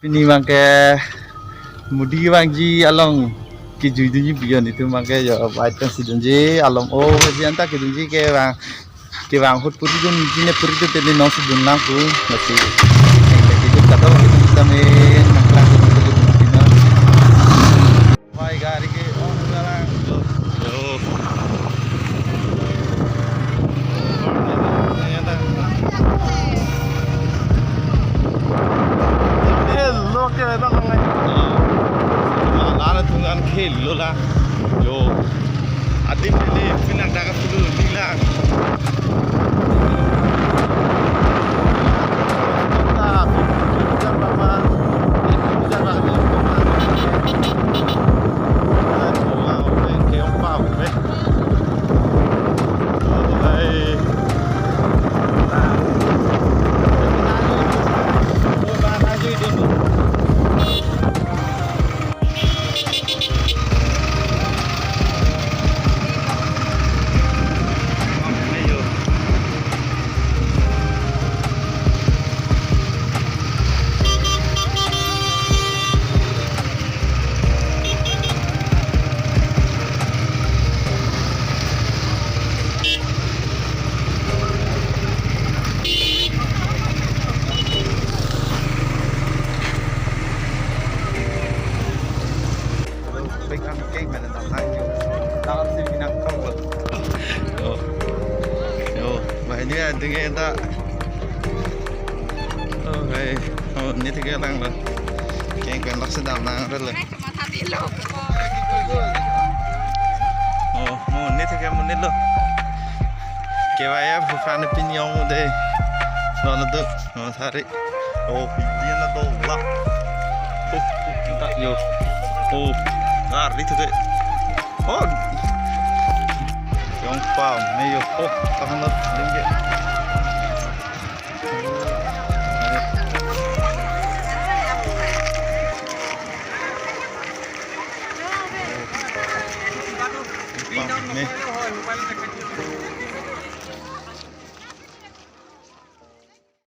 Ini mangke mudi bangji along ki juidunji bion itu mangke ya baitan sidunji along bianta ki dunji ke bang hut puri dun jine puri tu tedi nong sidun laku masih itu kata kita main nangklang itu dina baik hari ke sekarang yo Oke, bang, lara tungan khelo la, yo, adim ini pinang daga dulu nila. Ini dengan tak, ini tiga orang lah, yang kan sedang nang lah. Ini tiga menit loh. Kewaya bukan pinyong deh, soalnya tu, tarik. Dia nak lah. Tak yo. Lari tu deh. Yang paham, ni yo, tahan lah, tinggi. Nih.